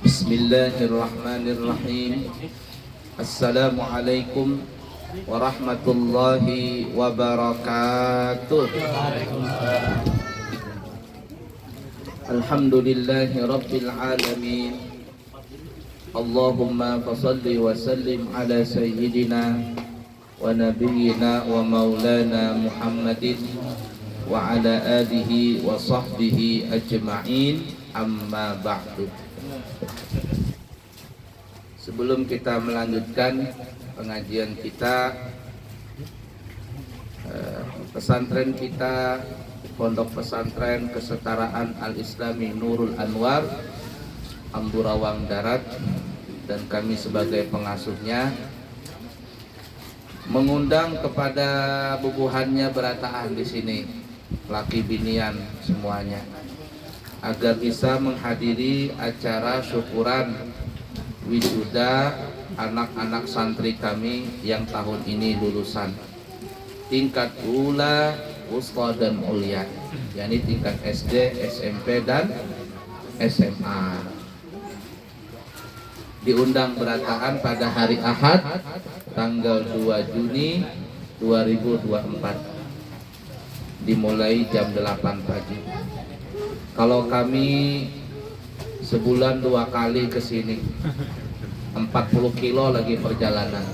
Bismillahirrahmanirrahim. Assalamualaikum warahmatullahi wabarakatuh. Alhamdulillahi rabbil alamin. Allahumma fasalli wa sallim ala sayyidina wa nabiyyina wa maulana Muhammadin wa ala alihi wa sahbihi ajma'in, amma ba'du. Sebelum kita melanjutkan pengajian kita, pesantren kita, Pondok Pesantren Kesetaraan Al-Islami Nurul Anwar Amburawang Darat, dan kami sebagai pengasuhnya mengundang kepada bubuhannya berataan di sini, laki binian semuanya, agar bisa menghadiri acara syukuran wisuda anak-anak santri kami yang tahun ini lulusan tingkat ula, wusta dan ulia, yakni tingkat SD, SMP dan SMA. Diundang berataan pada hari Ahad tanggal 2 Juni 2024 dimulai jam 8 pagi. Kalau kami sebulan 2 kali ke sini, 40 kilo lagi perjalanan,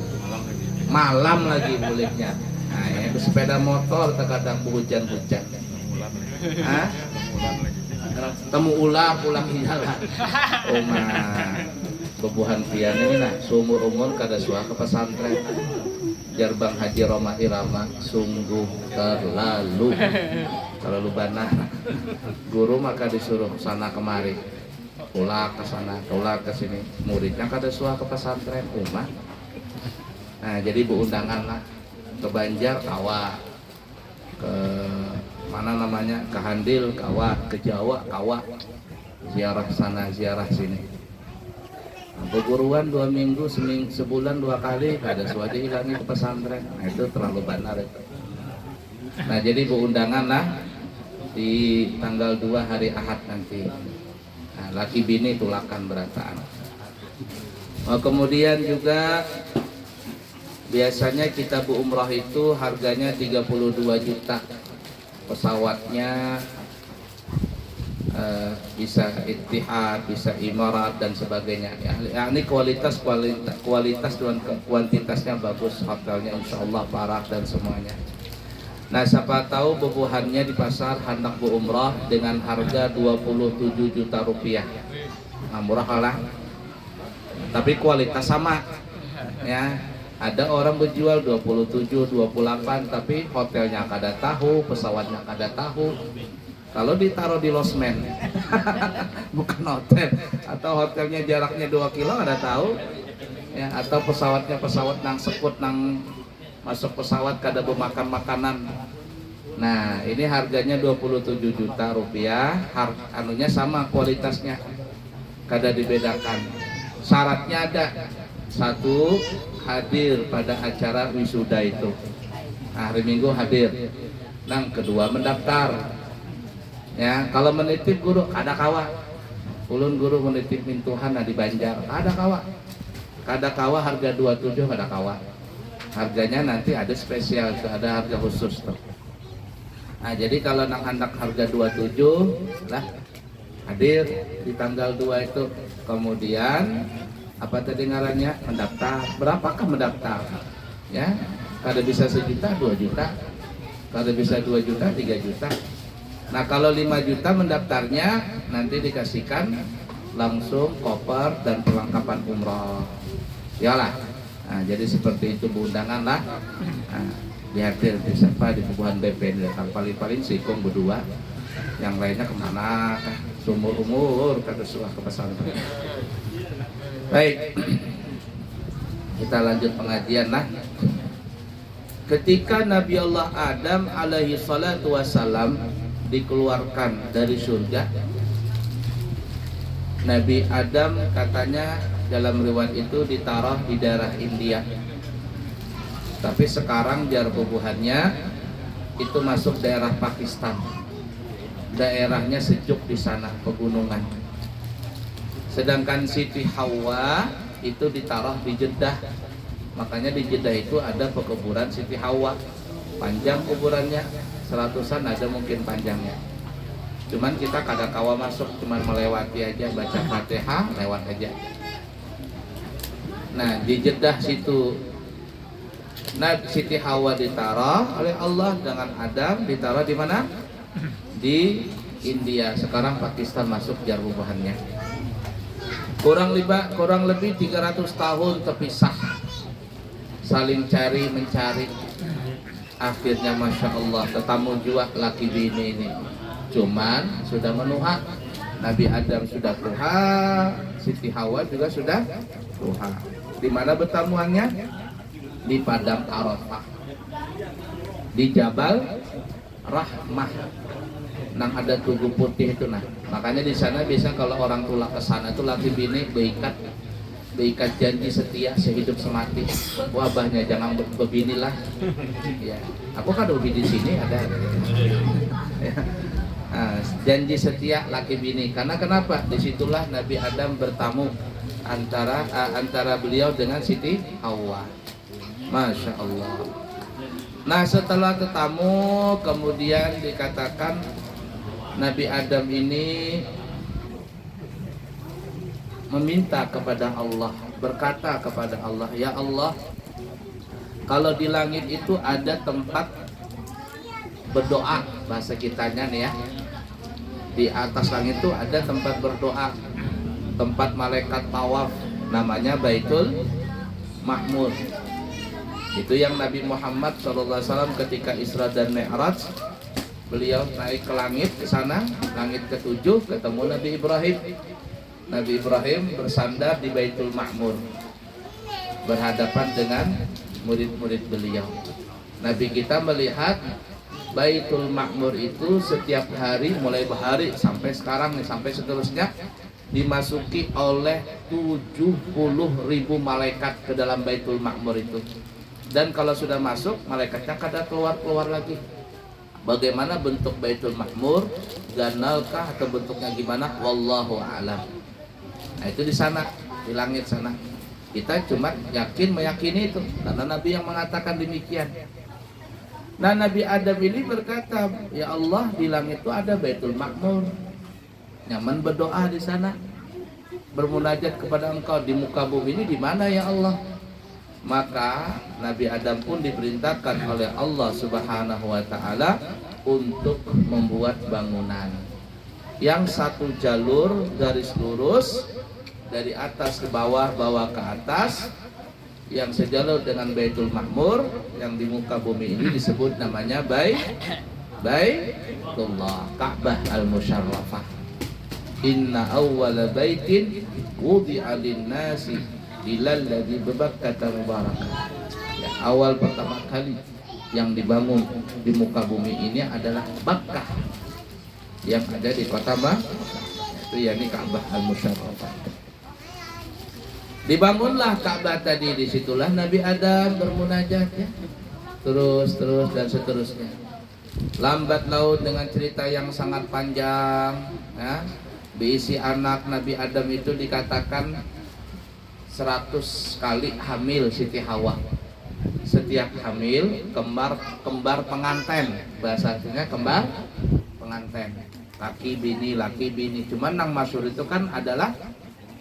malam lagi muliknya. Nah, itu sepeda motor terkadang hujan-hujan. Temu ulah pulang hilang. Bebuhan pian ini nah, seumur umur kada suah ke pesantren. Jarbang Haji Roma Irama sungguh terlalu banah. Guru maka disuruh sana kemari, ulah ke sana, ulah ke sini. Muridnya kada suah ke pesantren umat. Nah, jadi undangan lah ke Banjar kawa, ke mana namanya, ke Handil kawa, ke Jawa kawa, ziarah sana ziarah sini. Beguruan 2 minggu, sebulan 2 kali, ada suatu hilangi ke pesantren. Nah, itu terlalu benar itu. Nah, jadi undangan lah di tanggal 2 hari Ahad nanti. Nah, laki bini tulakan berataan. Kemudian juga biasanya kita umrah itu harganya 32 juta. Pesawatnya bisa Ittihad, bisa Imarat dan sebagainya. Ya, ini kualitas dan kuantitasnya bagus, hotelnya insyaallah parah dan semuanya. Nah, siapa tahu bubuhannya di pasar hendak umrah dengan harga 27 juta rupiah. Nah, murah kalah. Tapi kualitas sama. Ya, ada orang berjual 27, 28, tapi hotelnya kada tahu, pesawatnya kada tahu. Kalau ditaruh di losmen, bukan hotel, atau hotelnya jaraknya 2 kilo ada tahu, ya, atau pesawatnya pesawat nang sekut nang masuk pesawat kada bermakan makanan. Nah, ini harganya 27 juta rupiah, anunya sama kualitasnya, kada dibedakan. Syaratnya ada, 1, hadir pada acara wisuda itu. Nah, hari Minggu hadir. Yang kedua, mendaftar. Ya, kalau menitip guru ada kawa. Ulun guru menitip mintuhan di Banjar, ada kawa. Kada kawa harga 27 kada kawa. Harganya nanti ada spesial, ada harga khusus tuh. Nah, jadi kalau nak hendak harga 27 lah hadir di tanggal 2 itu. Kemudian apa tadi ngarannya? Mendaftar. Berapakah mendaftar? Ya, kada bisa 1 juta, 2 juta. Kada bisa 2 juta, 3 juta. Nah, kalau 5 juta mendaftarnya nanti dikasihkan langsung koper dan perlengkapan umroh. Yalah. Nah, jadi seperti itu undangan lah. Nah, dihadir di siapa di bubuhan BP ini, paling sikong berdua. Yang lainnya kemana? Seumur umur kata suah ke pesantren. Baik. Kita lanjut pengajian lah. Ketika Nabi Allah Adam alaihi salatu wassalam dikeluarkan dari surga, Nabi Adam katanya dalam riwayat itu ditaruh di daerah India. Tapi sekarang jar bubuhannya itu masuk daerah Pakistan. Daerahnya sejuk di sana, pegunungan. Sedangkan Siti Hawa itu ditaruh di Jeddah. Makanya di Jeddah itu ada pekuburan Siti Hawa. Panjang kuburannya, 100-an ada mungkin panjangnya. Cuman kita kadang kawa masuk, cuman melewati aja, baca Fatihah, lewat aja. Nah, di Jeddah situ, nah Siti Hawa ditaruh oleh Allah dengan Adam, ditaruh di mana? Di India. Sekarang Pakistan masuk jarubahannya. Kurang lebih 300 tahun terpisah, saling cari mencari. Akhirnya Masya Allah ketemu juga laki bini ini. Cuman sudah menuha. Nabi Adam sudah tuha, Siti Hawa juga sudah tuha. Di mana bertemuannya? Di Padang Arafah, di Jabal Rahmah. Nang ada tugu putih itu nah. Makanya di sana biasa kalau orang tulah ke sana itu laki bini beikat janji setia sehidup semati. Wabahnya jangan berbinilah. Ya, aku kan udah di sini ada. Ya. Nah, janji setia laki bini. Karena kenapa? Disitulah Nabi Adam bertamu antara beliau dengan Siti Hawa. Masya Allah. Nah setelah tetamu kemudian dikatakan Nabi Adam ini meminta kepada Allah, berkata kepada Allah, ya Allah, kalau di langit itu ada tempat berdoa, bahasa kitanya nih ya, di atas langit itu ada tempat berdoa, tempat malaikat tawaf, namanya Baitul Ma'mur. Itu yang Nabi Muhammad SAW ketika Isra dan Mi'raj, beliau naik ke langit, ke sana, langit ke-7, ketemu Nabi Ibrahim. Nabi Ibrahim bersandar di Baitul Ma'mur, berhadapan dengan murid-murid beliau. Nabi kita melihat Baitul Ma'mur itu setiap hari, mulai hari sampai sekarang nih, sampai seterusnya, dimasuki oleh 70.000 malaikat ke dalam Baitul Ma'mur itu. Dan kalau sudah masuk, malaikatnya kada keluar lagi. Bagaimana bentuk Baitul Ma'mur, ganalkah atau bentuknya gimana? Wallahu a'lam. Nah itu di sana, di langit sana. Kita cuma meyakini itu, karena Nabi yang mengatakan demikian. Nah Nabi Adam ini berkata, ya Allah, di langit itu ada Baitul Ma'mur. Nyaman berdoa di sana, bermunajat kepada Engkau. Di muka bumi ini di mana ya Allah? Maka Nabi Adam pun diperintahkan oleh Allah Subhanahu wa Ta'ala untuk membuat bangunan yang satu jalur garis lurus dari atas ke bawah, bawah ke atas, yang sejalur dengan Baitul Ma'mur, yang di muka bumi ini disebut namanya Baitullah, Ka'bah al-Musyarrafah. Inna awwala baitin wudi'a lin-nasi lilalladzi bibakkata mubarakah. Ya, awal pertama kali yang dibangun di muka bumi ini adalah Bakkah yang ada di kota itu yakni Ka'bah al-Musyarrafah. Dibangunlah Ka'bah tadi, disitulah Nabi Adam bermunajat ya. Terus dan seterusnya. Lambat laun dengan cerita yang sangat panjang ya. Diisi anak Nabi Adam itu dikatakan 100 kali hamil Siti Hawa. Setiap hamil kembar pengantin, bahasanya kembar pengantin, laki bini. Cuman nang masyhur itu kan adalah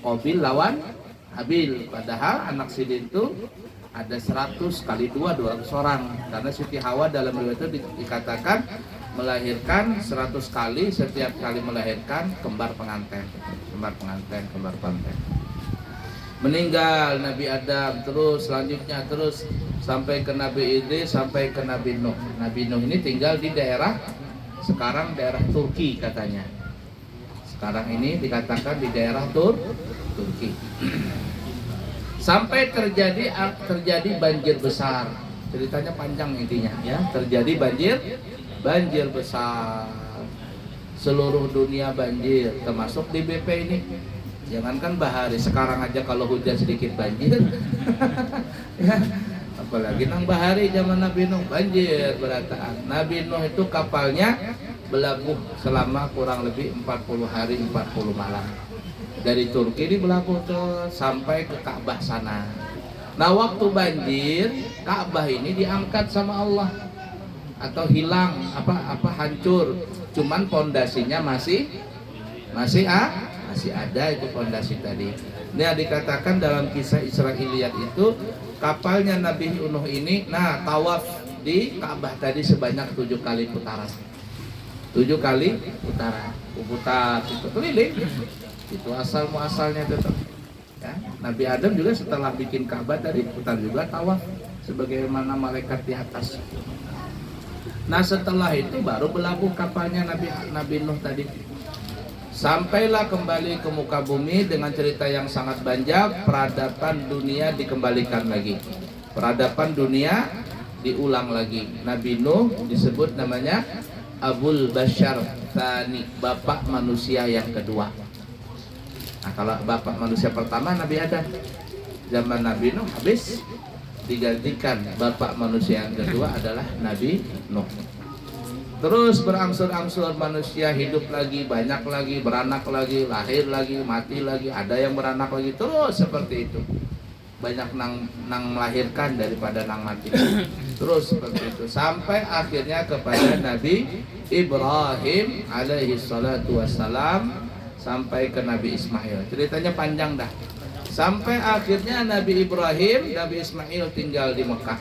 Qabil lawan Habil. Padahal anak Sidin itu ada 100 kali 200 orang. Karena Siti Hawa dalam riwayat itu dikatakan melahirkan 100 kali, setiap kali melahirkan kembar pengantin. Meninggal Nabi Adam, terus selanjutnya terus sampai ke Nabi Idris, sampai ke Nabi Nuh. Nabi Nuh ini tinggal di daerah sekarang daerah Turki katanya. Sekarang ini dikatakan di daerah Turki. Sampai terjadi banjir besar. Ceritanya panjang intinya ya. Terjadi banjir besar. Seluruh dunia banjir, termasuk di BP ini. Jangankan bahari, sekarang aja kalau hujan sedikit banjir. Ya, apalagi nang bahari zaman Nabi Nuh banjir berataan. Nabi Nuh itu kapalnya berlabuh selama kurang lebih 40 hari 40 malam. Dari Turki ini berlabuh tuh sampai ke Ka'bah sana. Nah waktu banjir Ka'bah ini diangkat sama Allah atau hilang hancur, cuman pondasinya masih ada itu pondasi tadi. Ini dikatakan dalam kisah Israiliyat itu kapalnya Nabi Nuh ini tawaf di Ka'bah tadi sebanyak 7 kali putaran. 7 kali putaran, putar itu keliling. Itu asal muasalnya tetap. Ya, Nabi Adam juga setelah bikin Ka'bah tadi putar juga tawaf sebagaimana malaikat di atas. Nah setelah itu baru berlabuh kapalnya Nabi Nuh tadi. Sampailah kembali ke muka bumi dengan cerita yang sangat banyak. Peradaban dunia dikembalikan lagi. Peradaban dunia diulang lagi. Nabi Nuh disebut namanya Abul Bashar Tsani, bapak manusia yang kedua. Nah kalau bapak manusia pertama Nabi Adam, zaman Nabi Nuh habis, digantikan bapak manusia yang kedua adalah Nabi Nuh. Terus berangsur-angsur manusia hidup lagi, banyak lagi, beranak lagi, lahir lagi, mati lagi, ada yang beranak lagi, terus seperti itu. Banyak nang melahirkan daripada nang mati. Terus seperti itu sampai akhirnya kepada Nabi Ibrahim alaihi salatu wassalam, sampai ke Nabi Ismail. Ceritanya panjang dah. Sampai akhirnya Nabi Ismail tinggal di Mekah.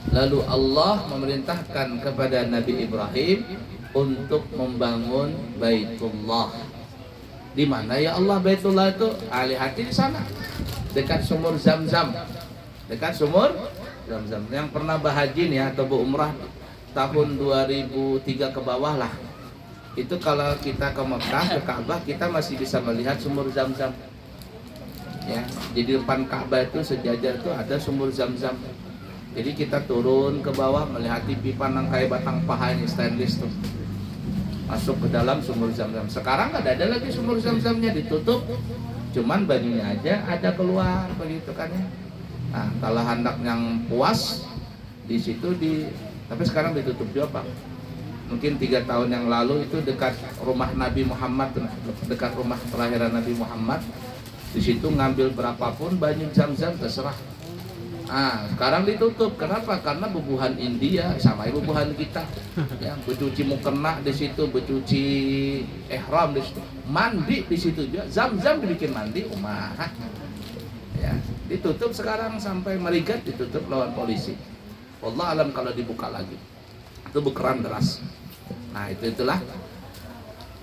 Lalu Allah memerintahkan kepada Nabi Ibrahim untuk membangun Baitullah. Di mana ya Allah Baitullah itu? Alihati di sana, dekat sumur Zam-Zam. Dekat sumur Zam-Zam. Yang pernah berhaji nih atau berumrah tahun 2003 ke bawah lah. Itu kalau kita ke Mekah, ke Ka'bah, kita masih bisa melihat sumur Zam-Zam. Ya, jadi depan Ka'bah itu sejajar itu ada sumur Zam-Zam. Jadi kita turun ke bawah melihat pipa yang kayak batang paha ini stainless tuh. Masuk ke dalam sumur Zam-Zam. Sekarang nggak ada lagi sumur Zam-Zamnya, ditutup. Cuman banyunya aja ada keluar begitu kan ya. Nah, kalau hendak yang puas di situ tapi sekarang ditutup juga Pak. Mungkin 3 tahun yang lalu itu dekat rumah Nabi Muhammad, dekat rumah kelahiran Nabi Muhammad. Di situ ngambil berapapun banyu Zam-Zam terserah. Sekarang ditutup. Kenapa? Karena bubuhan India sama bubuhan kita. Ya, bercuci mukena di situ, bercuci ihram di situ, mandi di situ juga. Zam-Zam dibikin mandi umah. Ya, ditutup sekarang sampai Marigat ditutup lawan polisi. Wallah alam kalau dibuka lagi. Itu berkeran deras. Nah itulah.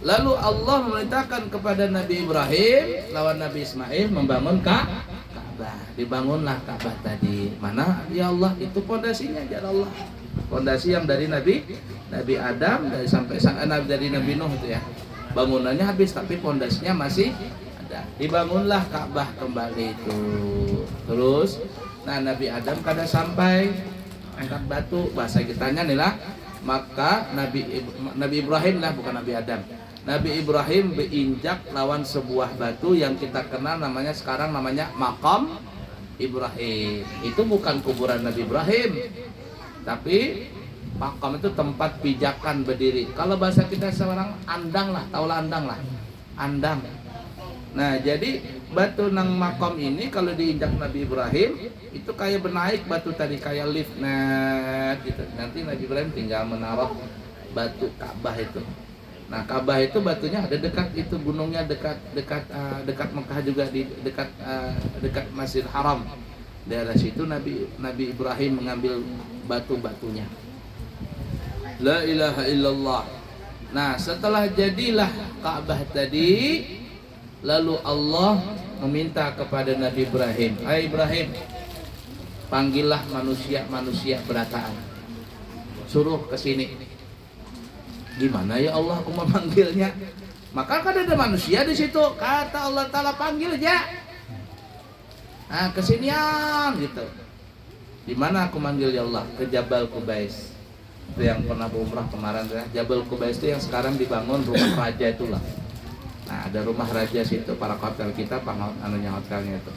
Lalu Allah memerintahkan kepada Nabi Ibrahim lawan Nabi Ismail membangun Ka'bah. Dibangunlah Ka'bah tadi. Mana ya Allah itu pondasinya ya Allah. Pondasi yang dari Nabi Adam dari Nabi Nuh itu ya. Bangunannya habis tapi pondasinya masih ada. Dibangunlah Ka'bah kembali itu. Terus Nabi Adam kada sampai angkat batu, bahasa kitanya nih lah. Maka Nabi Ibrahim lah, bukan Nabi Adam. Nabi Ibrahim berinjak lawan sebuah batu yang kita kenal sekarang namanya Maqam Ibrahim. Itu bukan kuburan Nabi Ibrahim, tapi Maqam itu tempat pijakan berdiri. Kalau bahasa kita sekarang andang lah, taulah andang lah, andang. Nah jadi batu nang Maqam ini kalau diinjak Nabi Ibrahim itu kayak benaik batu tadi, kayak lift gitu. Nanti Nabi Ibrahim tinggal menaruh batu Ka'bah itu. Nah Ka'bah itu batunya ada dekat itu gunungnya, dekat Mekah juga, di dekat Masjidil Haram. Daerah situ Nabi Ibrahim mengambil batu-batunya. La ilaha illallah. Nah setelah jadilah Ka'bah tadi, lalu Allah meminta kepada Nabi Ibrahim, "Hai Ibrahim, panggillah manusia berataan, suruh ke sini." Gimana ya Allah aku memanggilnya? Maka kan ada manusia di situ. Kata Allah Ta'ala, panggil aja. Nah kesinian gitu. Di mana aku manggil ya Allah? Ke Jabal Qubais. Itu yang pernah berumrah kemarin ya. Jabal Qubais itu yang sekarang dibangun rumah raja itulah. Nah ada rumah raja situ, para hotel kita hotelnya itu.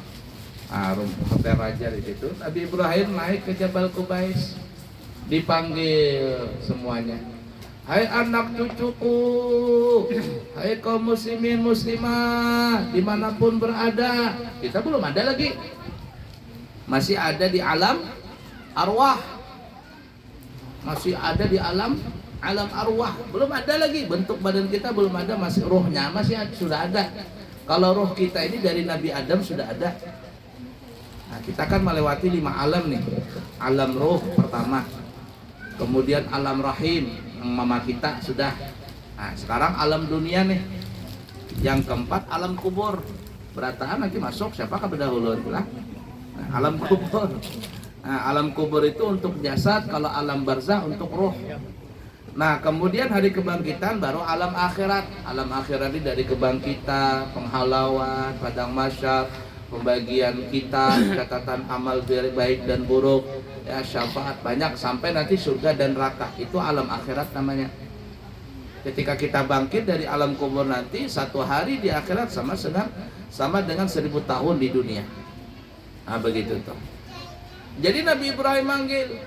Nah, hotel raja di situ. Nabi Ibrahim naik ke Jabal Qubais, dipanggil semuanya. Hai anak cucuku, hai kaum muslimin muslimah dimanapun berada. Kita belum ada lagi, masih ada di alam arwah, masih ada di alam arwah, belum ada lagi. Bentuk badan kita belum ada, masih rohnya masih ada, sudah ada. Kalau roh kita ini dari Nabi Adam sudah ada. Nah, kita kan melewati 5 alam nih. Alam roh pertama, kemudian alam rahim mama kita sudah. Nah, sekarang alam dunia nih. Yang keempat alam kubur. Berataan nanti masuk siapa kan berdahulu lah. Nah, alam kubur. Nah, alam kubur itu untuk jasad, kalau alam barzah untuk roh. Nah, kemudian hari kebangkitan baru alam akhirat. Alam akhirat ini dari kebangkitan, penghalauan, padang mahsyar, pembagian kita, catatan amal baik dan buruk, ya syafaat banyak sampai nanti surga dan neraka. Itu alam akhirat namanya. Ketika kita bangkit dari alam kubur nanti, 1 hari di akhirat sama dengan 1000 tahun di dunia. Nah, begitu tuh. Jadi Nabi Ibrahim manggil,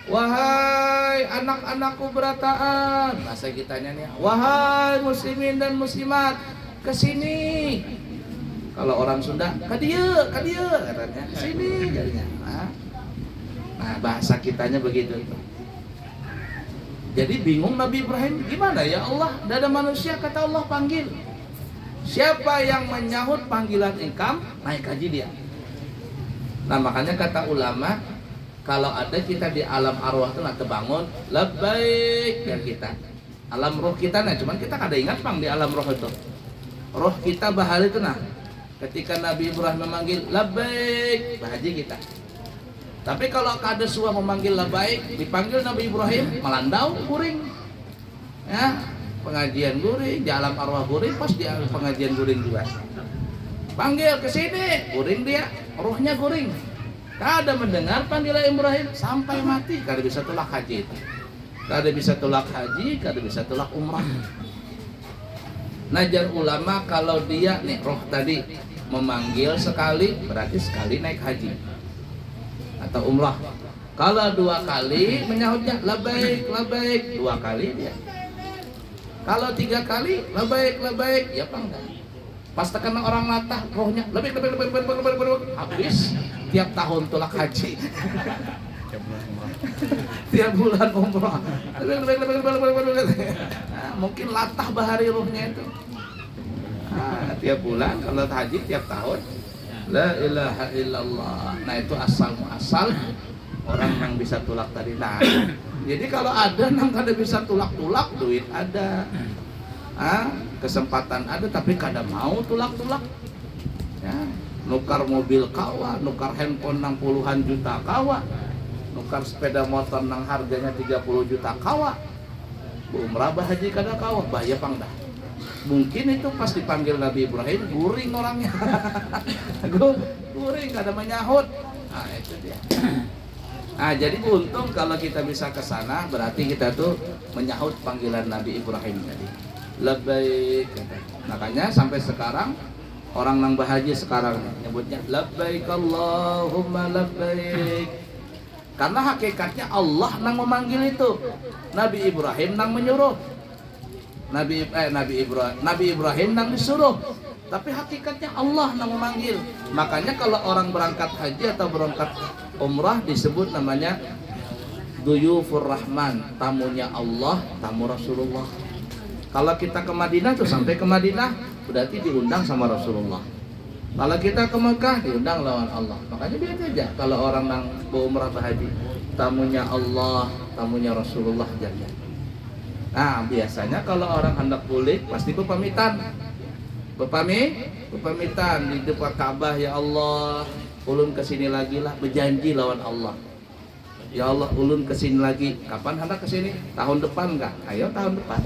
wahai anak-anakku berataan. Masa kitanya nih, wahai muslimin dan muslimat, kesini. Kalau orang Sunda, kadieu katanya, kesini jadinya. Nah, bahasa kitanya begitu. Jadi bingung Nabi Ibrahim, gimana ya Allah, tidak ada manusia, kata Allah panggil. Siapa yang menyahut panggilan engkau, naik haji dia. Nah, makanya kata ulama, kalau ada kita di alam arwah itu nak terbangun, labbaik biar kita. Alam roh kita, nah cuman kita kada ingat bang di alam roh itu. Roh kita bahari itu nah. Ketika Nabi Ibrahim memanggil labbaik, bahagia kita. Tapi kalau kada suah memanggil labbaik, dipanggil Nabi Ibrahim melandau guring. Ya, pengajian guring, di alam arwah guring, pas di pengajian guring juga. Panggil ke sini, guring dia, rohnya guring. Kada mendengar panggilan Ibrahim sampai mati, kada bisa tulak haji itu. Kada bisa tulak haji, kada bisa tulak umrah. Najar ulama kalau dia nih roh tadi memanggil sekali, berarti sekali naik haji atau umrah. Kalau 2 kali menyahutnya labbaik, labbaik, 2 kali dia. Kalau 3 kali labbaik, ya apa enggak? Pas tekan orang latah rohnya labbaik, habis tiap tahun tulak haji. Tiap bulan umrah. Mungkin latah bahari rohnya itu. Tiap bulan, kalau haji tiap tahun. La ilaha illallah. Nah, itu asal muasal orang yang bisa tulak tadi. Nah, jadi kalau ada yang kada bisa tulak-tulak, duit ada, kesempatan ada, tapi kada mau tulak-tulak. Ya, nukar mobil kawa, nukar handphone 60-an juta kawa, nukar sepeda motor nang harganya 30 juta kawa. Umrah haji kada kawa, bahaya pangdah. Mungkin itu pas dipanggil Nabi Ibrahim guring orangnya. Guring kada menyahut. Nah, itu dia. Nah, jadi untung kalau kita bisa ke sana, berarti kita tuh menyahut panggilan Nabi Ibrahim tadi. Labbaik. Makanya sampai sekarang orang nang bahaji sekarang nyebutnya labbaik Allahumma labbaik. Karena hakikatnya Allah nang memanggil itu. Nabi Ibrahim nang menyuruh. Nabi Ibrahim nang disuruh. Tapi hakikatnya Allah nang memanggil. Makanya kalau orang berangkat haji atau berangkat umrah disebut namanya Duyufur Rahman, tamunya Allah, tamu Rasulullah. Kalau kita ke Madinah tuh sampai ke Madinah berarti diundang sama Rasulullah. Kalau kita ke Mekah diundang lawan Allah. Makanya biasa aja kalau orang yang berumrah berhaji, tamunya Allah, tamunya Rasulullah jaga. Nah, biasanya kalau orang hendak pulik pasti berpamitan. Berpamitan di depan Ka'bah, ya Allah, ulun kesini lagi lah, berjanji lawan Allah. Ya Allah, ulun kesini lagi. Kapan hendak kesini? Tahun depan enggak? Ayo tahun depan.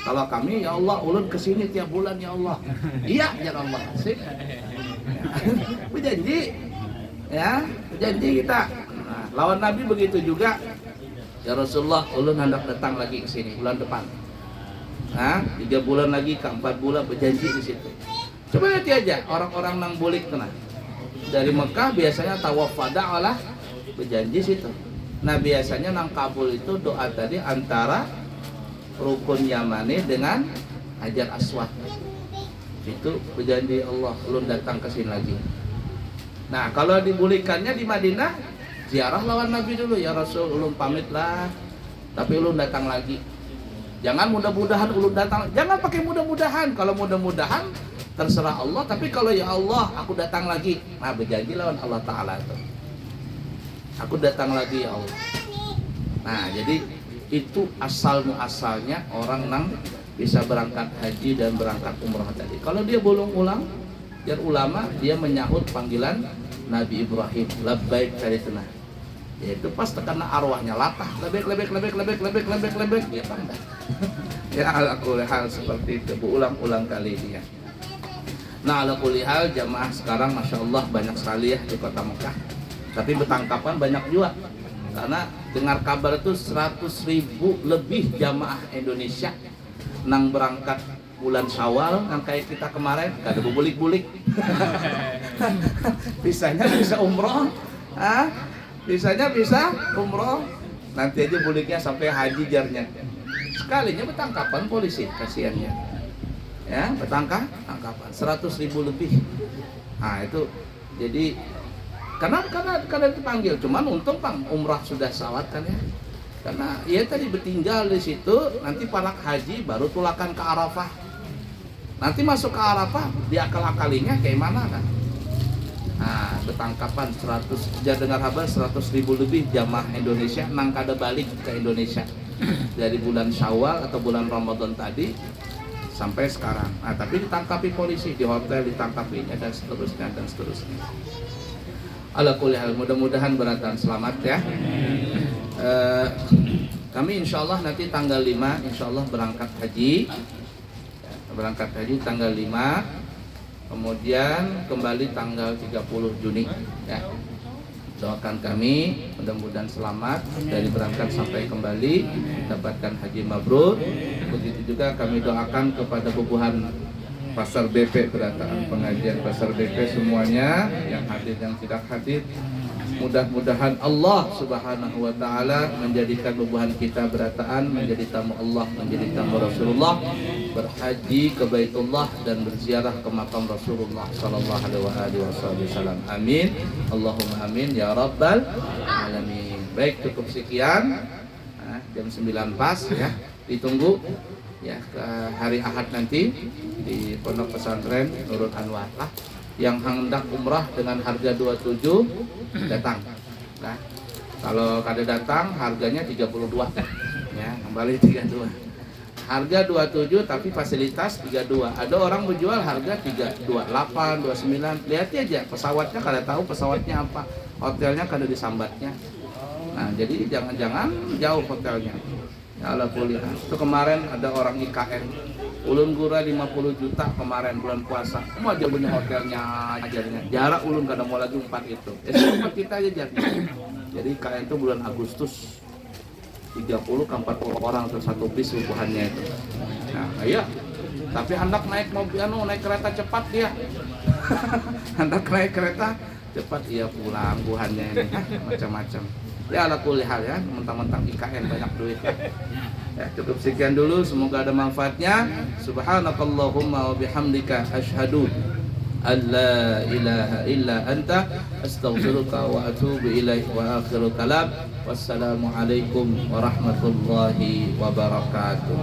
Kalau kami, ya Allah, ulun kesini tiap bulan, ya Allah. Iya, ya Allah. Sip. Berjanji, ya, berjanji kita. Nah, lawan Nabi begitu juga. Ya Rasulullah, ulun hendak datang lagi ke sini bulan depan. Nah, 3 bulan lagi ke 4 bulan berjanji di situ. Coba lihat aja orang-orang nang bulik kena. Dari Mekah biasanya tawaf wada lah berjanji situ. Nah, biasanya nang kabul itu doa tadi antara rukun Yamani dengan Hajar Aswad. Itu berjanji Allah, ulun datang ke sini lagi. Nah, kalau dibolehkannya di Madinah, ziarah lawan Nabi dulu, ya Rasul, ulun pamit lah, tapi ulun datang lagi. Jangan mudah-mudahan ulun datang, jangan pakai mudah-mudahan. Kalau mudah-mudahan terserah Allah, tapi kalau ya Allah aku datang lagi, nah berjanji lawan Allah Ta'ala itu, aku datang lagi ya Allah. Nah, jadi itu asal muasalnya orang nang bisa berangkat haji dan berangkat umrah tadi. Kalau dia bolong ulang, biar ulama dia menyahut panggilan Nabi Ibrahim, labbaik tadi tenah. Yaitu pas tekana arwahnya latah, lebek, dia pandai. Ya ala kulli hal seperti itu, berulang-ulang kali dia. Nah, ala kulli hal jamaah sekarang Masya Allah banyak sekali ya di kota Mekah. Tapi bertangkapan banyak juga. Karena dengar kabar itu 100.000 lebih jamaah Indonesia nang berangkat bulan Syawal, nang kayak kita kemarin gak ada bulik-bulik. Bisanya bisa umroh, bisanya bisa umroh, nanti aja buliknya sampai haji jarnya. Sekalinya bertangkapan polisi, kasihannya. Ya, tangkapan 100.000 lebih. Nah, itu jadi karena dipanggil, cuman untung Bang umrah sudah sawat kan ya. Karena ya tadi bertinggal di situ, nanti para haji baru tulakan ke Arafah. Nanti masuk ke Arafah, diakal-akalinya kayak mana kan? Nah, bertangkapan 100, dia dengar kabar 100.000 lebih jamaah Indonesia nang kada balik ke Indonesia dari bulan Syawal atau bulan Ramadan tadi sampai sekarang. Nah, tapi ditangkapi polisi di hotel, ditangkapinya dan seterusnya. Ala kulli hal, mudah-mudahan beratan selamat ya. Kami insya Allah nanti tanggal 5 insya Allah berangkat haji tanggal 5, kemudian kembali tanggal 30 Juni ya. Doakan kami mudah-mudahan selamat dari berangkat sampai kembali, dapatkan haji mabrur. Begitu juga kami doakan kepada bubuhan Pasar BP, berataan pengajian Pasar BP semuanya yang hadir yang tidak hadir. Mudah-mudahan Allah Subhanahu wa Ta'ala menjadikan bubuhan kita berataan menjadi tamu Allah, menjadi tamu Rasulullah, berhaji ke Baitullah dan berziarah ke makam Rasulullah sallallahu alaihi wasallam. Amin. Allahumma amin ya rabbal alamin. Baik, cukup sekian. Jam 9 pas ya. Ditunggu ya ke hari Ahad nanti di Pondok Pesantren Nurul Anwar lah. Yang hendak umrah dengan harga 27 datang. Nah, kalau kada datang harganya 32 ya, kembali 32. Harga 27 tapi fasilitas 32. Ada orang menjual harga 28, 29. Lihat aja pesawatnya, kada tahu pesawatnya apa, hotelnya kada disambatnya. Nah, jadi jangan-jangan jauh hotelnya. Ya Allah kuliah. Itu kemarin ada orang IKN ulun gura 50 juta kemarin bulan puasa. Mau aja punya hotelnya ajarnya. Jarak ulun kadang mau lagi 4 itu. Sempat kita aja jadi. Jadi KN itu bulan Agustus 30 ke 40 orang terus satu bis ubuhannya itu. Nah, iya. Tapi hendak naik mobil naik kereta cepat dia. Hendak naik kereta cepat iya pulang buhannya ini. Macam-macam. Ya ala kulli hal ya, mentang-mentang IKN banyak duit ya. Ya, cukup sekian dulu, semoga ada manfaatnya. Subhanakallahumma wa bihamdika asyhadu an la ilaha illa anta astaghfiruka wa atubu ilaik wa akhiru kalam. Wassalamu alaikum warahmatullahi wabarakatuh.